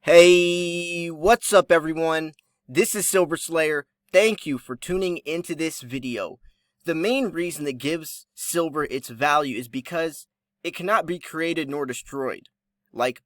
Hey, what's up everyone? This is Silver Slayer. Thank you for tuning into this video. The main reason that gives silver its value is because it cannot be created nor destroyed, like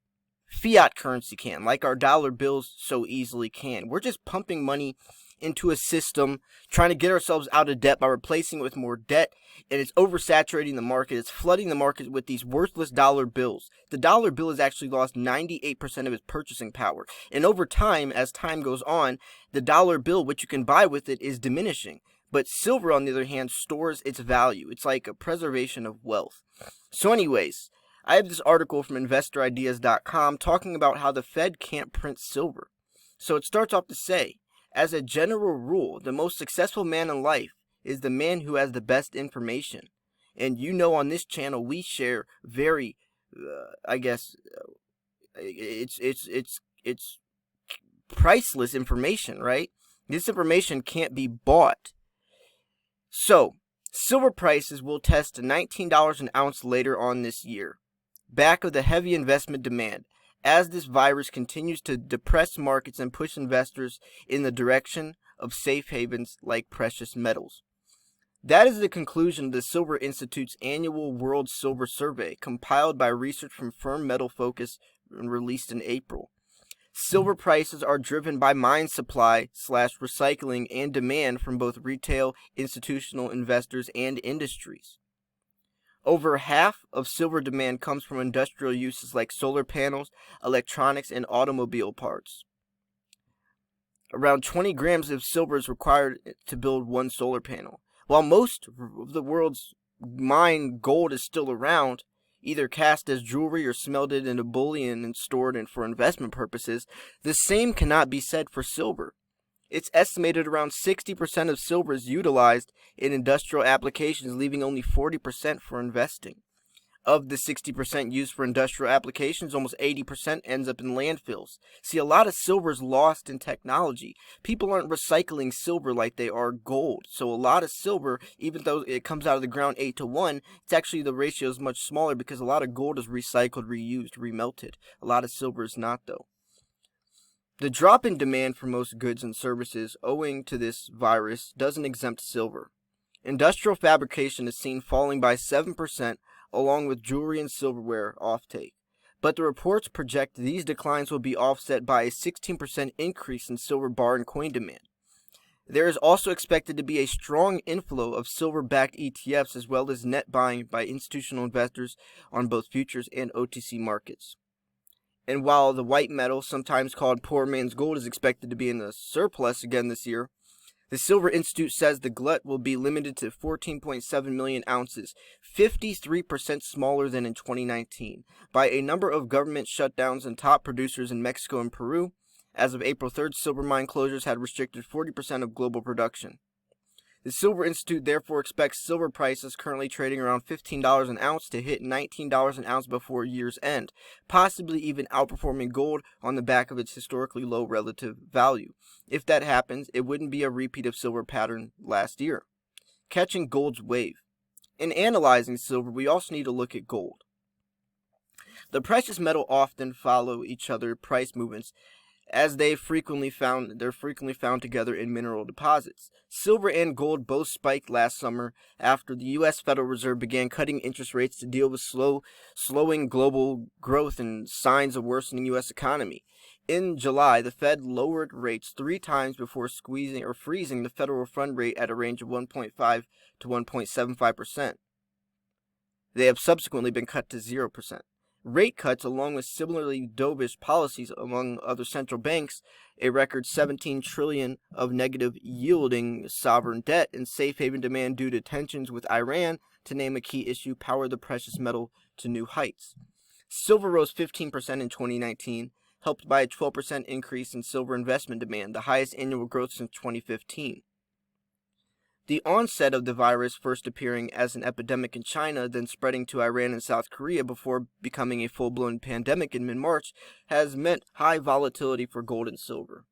fiat currency can, like our dollar bills so easily can. We're just pumping money into a system, trying to get ourselves out of debt by replacing it with more debt, and it's oversaturating the market. It's flooding the market with these worthless dollar bills. The dollar bill has actually lost 98% of its purchasing power, and over time, as time goes on, the dollar bill, what you can buy with it, is diminishing. But silver, on the other hand, stores its value. It's like a preservation of wealth. So anyways, I have this article from InvestorIdeas.com talking about how the Fed can't print silver. So it starts off to say, as a general rule, the most successful man in life is the man who has the best information. And you know, on this channel we share very, it's priceless information, right? This information can't be bought. So, silver prices will test $19 an ounce later on this year, back of the heavy investment demand, as this virus continues to depress markets and push investors in the direction of safe havens like precious metals. That is the conclusion of the Silver Institute's annual World Silver Survey, compiled by research from firm Metal Focus and released in April. Silver prices are driven by mine supply / recycling and demand from both retail, institutional investors, and industries. Over half of silver demand comes from industrial uses like solar panels, electronics, and automobile parts. Around 20 grams of silver is required to build one solar panel. While most of the world's mined gold is still around, either cast as jewelry or smelted into bullion and stored in for investment purposes, the same cannot be said for silver. It's estimated around 60% of silver is utilized in industrial applications, leaving only 40% for investing. Of the 60% used for industrial applications, almost 80% ends up in landfills. See, a lot of silver is lost in technology. People aren't recycling silver like they are gold. So a lot of silver, even though it comes out of the ground 8 to 1, it's actually, the ratio is much smaller because a lot of gold is recycled, reused, remelted. A lot of silver is not, though. The drop in demand for most goods and services owing to this virus doesn't exempt silver. Industrial fabrication is seen falling by 7%, along with jewelry and silverware offtake. But the reports project these declines will be offset by a 16% increase in silver bar and coin demand. There is also expected to be a strong inflow of silver-backed ETFs, as well as net buying by institutional investors on both futures and OTC markets. And while the white metal, sometimes called poor man's gold, is expected to be in a surplus again this year, the Silver Institute says the glut will be limited to 14.7 million ounces, 53% smaller than in 2019, by a number of government shutdowns and top producers in Mexico and Peru. As of April 3rd, silver mine closures had restricted 40% of global production. The Silver Institute therefore expects silver prices currently trading around $15 an ounce to hit $19 an ounce before year's end, possibly even outperforming gold on the back of its historically low relative value. If that happens, it wouldn't be a repeat of silver pattern last year. Catching gold's wave. In analyzing silver, we also need to look at gold. The precious metal often follow each other price movements, as they're frequently found together in mineral deposits. Silver and gold both spiked last summer after the U.S. Federal Reserve began cutting interest rates to deal with slowing global growth and signs of worsening U.S. economy. In July, the Fed lowered rates 3 times before squeezing or freezing the federal fund rate at a range of 1.5 to 1.75%. They have subsequently been cut to 0%. Rate cuts, along with similarly dovish policies among other central banks, a record $17 trillion of negative yielding sovereign debt, and safe haven demand due to tensions with Iran, to name a key issue, powered the precious metal to new heights. Silver rose 15% in 2019, helped by a 12% increase in silver investment demand, the highest annual growth since 2015. The onset of the virus first appearing as an epidemic in China, then spreading to Iran and South Korea before becoming a full-blown pandemic in mid-March, has meant high volatility for gold and silver.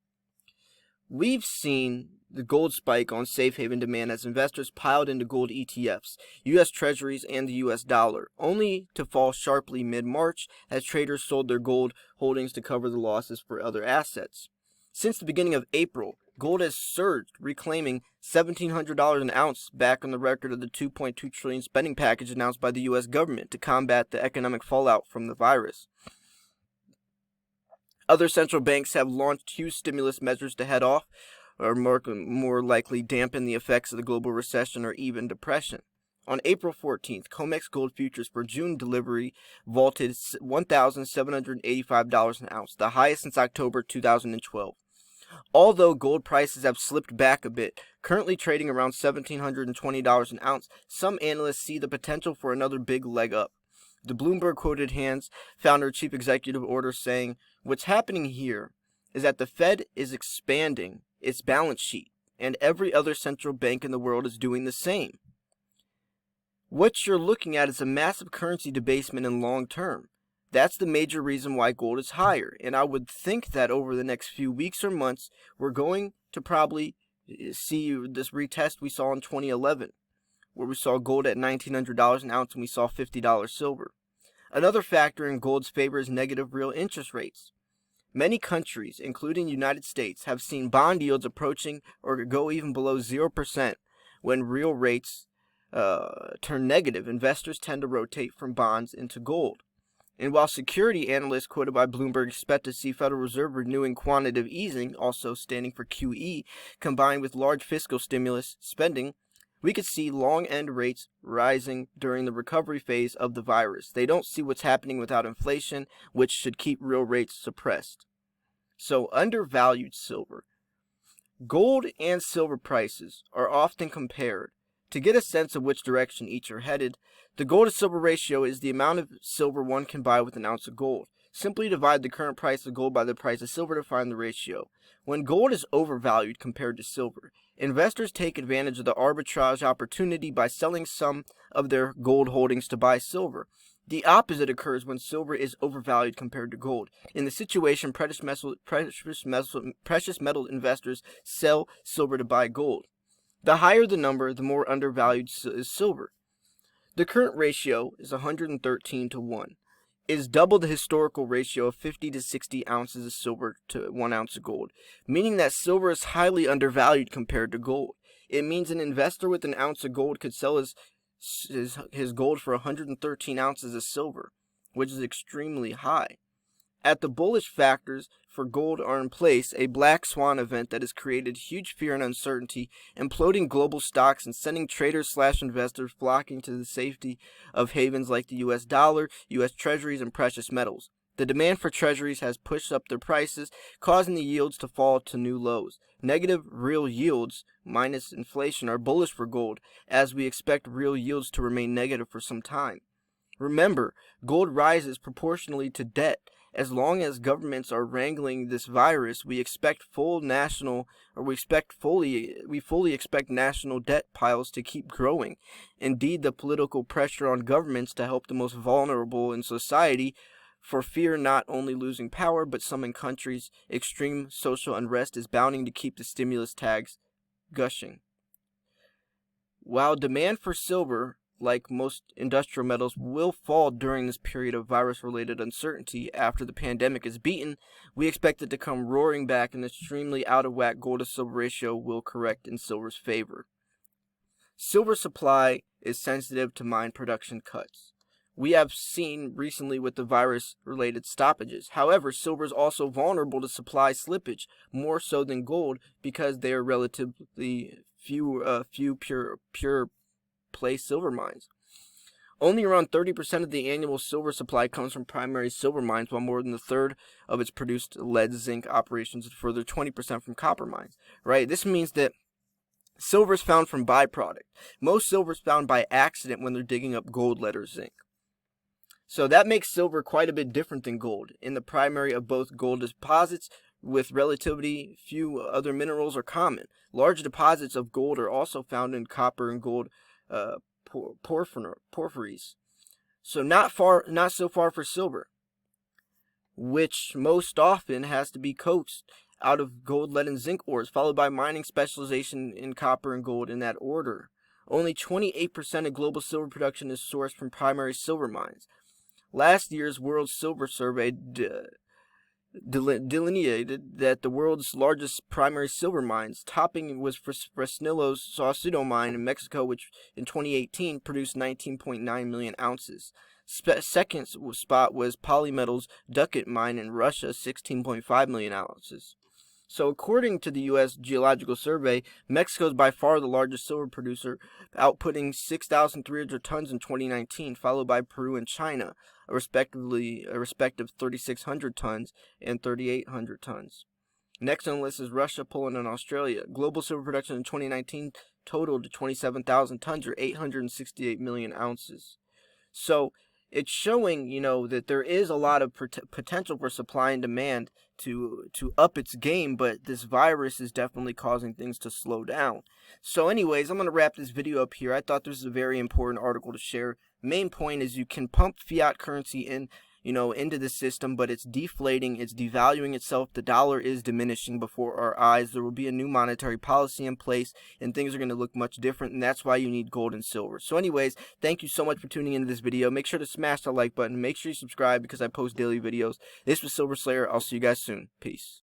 We've seen the gold spike on safe haven demand as investors piled into gold ETFs, U.S. Treasuries, and the U.S. dollar, only to fall sharply mid-March as traders sold their gold holdings to cover the losses for other assets. Since the beginning of April, gold has surged, reclaiming $1,700 an ounce back on the record of the $2.2 trillion spending package announced by the U.S. government to combat the economic fallout from the virus. Other central banks have launched huge stimulus measures to head off or more likely dampen the effects of the global recession or even depression. On April 14th, COMEX gold futures for June delivery vaulted $1,785 an ounce, the highest since October 2012. Although gold prices have slipped back a bit, currently trading around $1,720 an ounce, some analysts see the potential for another big leg up. The Bloomberg quoted Hans, founder chief executive order, saying, "What's happening here is that the Fed is expanding its balance sheet, and every other central bank in the world is doing the same. What you're looking at is a massive currency debasement in long term. That's the major reason why gold is higher, and I would think that over the next few weeks or months, we're going to probably see this retest we saw in 2011. Where we saw gold at $1,900 an ounce and we saw $50 silver. Another factor in gold's favor is negative real interest rates. Many countries, including the United States, have seen bond yields approaching or go even below 0%. When real rates turn negative, investors tend to rotate from bonds into gold. And while security analysts quoted by Bloomberg expect to see Federal Reserve renewing quantitative easing, also standing for QE, combined with large fiscal stimulus spending, we could see long-end rates rising during the recovery phase of the virus. They don't see what's happening without inflation, which should keep real rates suppressed. So, undervalued silver. Gold and silver prices are often compared. To get a sense of which direction each are headed, the gold to silver ratio is the amount of silver one can buy with an ounce of gold. Simply divide the current price of gold by the price of silver to find the ratio. When gold is overvalued compared to silver, investors take advantage of the arbitrage opportunity by selling some of their gold holdings to buy silver. The opposite occurs when silver is overvalued compared to gold. In the situation, precious metal investors sell silver to buy gold. The higher the number, the more undervalued is silver. The current ratio is 113 to 1. Is double the historical ratio of 50 to 60 ounces of silver to 1 ounce of gold, meaning that silver is highly undervalued compared to gold. It means an investor with an ounce of gold could sell his gold for 113 ounces of silver, which is extremely high. At the bullish factors for gold are in place, a black swan event that has created huge fear and uncertainty, imploding global stocks and sending traders/investors flocking to the safety of havens like the U.S. dollar, U.S. Treasuries, and precious metals. The demand for treasuries has pushed up their prices, causing the yields to fall to new lows. Negative real yields, minus inflation, are bullish for gold, as we expect real yields to remain negative for some time. Remember, gold rises proportionally to debt. As long as governments are wrangling this virus, we fully expect national debt piles to keep growing. Indeed, the political pressure on governments to help the most vulnerable in society, for fear not only losing power, but some in countries, extreme social unrest is bounding to keep the stimulus tags gushing. While demand for silver, like most industrial metals, will fall during this period of virus-related uncertainty after the pandemic is beaten, we expect it to come roaring back, and the extremely out-of-whack gold-to-silver ratio will correct in silver's favor. Silver supply is sensitive to mine production cuts. We have seen recently with the virus-related stoppages. However, silver is also vulnerable to supply slippage, more so than gold, because they are relatively few pure play silver mines. Only around 30% of the annual silver supply comes from primary silver mines, while more than a third of its produced lead zinc operations and further 20% from copper mines. Right? This means that silver is found from byproduct. Most silver is found by accident when they're digging up gold, lead, or zinc. So that makes silver quite a bit different than gold. In the primary of both gold deposits, with relatively few other minerals are common. Large deposits of gold are also found in copper and gold porphyries. So not so far for silver, which most often has to be coaxed out of gold, lead, and zinc ores, followed by mining specialization in copper and gold in that order. Only 28% of global silver production is sourced from primary silver mines. Last year's World Silver Survey delineated that the world's largest primary silver mines, topping was Fresnillo's Saucito mine in Mexico, which in 2018 produced 19.9 million ounces. Second spot was Polymetal's Dukat mine in Russia, 16.5 million ounces. So according to the U.S. Geological Survey, Mexico is by far the largest silver producer, outputting 6,300 tons in 2019, followed by Peru and China, a respective 3,600 tons and 3,800 tons. Next on the list is Russia, Poland, and Australia. Global silver production in 2019 totaled to 27,000 tons, or 868 million ounces. So it's showing, that there is a lot of potential for supply and demand to up its game, but this virus is definitely causing things to slow down. So anyways, I'm going to wrap this video up here. I thought this was a very important article to share. Main point is you can pump fiat currency into the system, but it's deflating, it's devaluing itself. The dollar is diminishing before our eyes. There will be a new monetary policy in place, and things are going to look much different, and that's why you need gold and silver. So anyways, thank you so much for tuning into this video. Make sure to smash the like button. Make sure you subscribe because I post daily videos. This was Silver Slayer. I'll see you guys soon. Peace.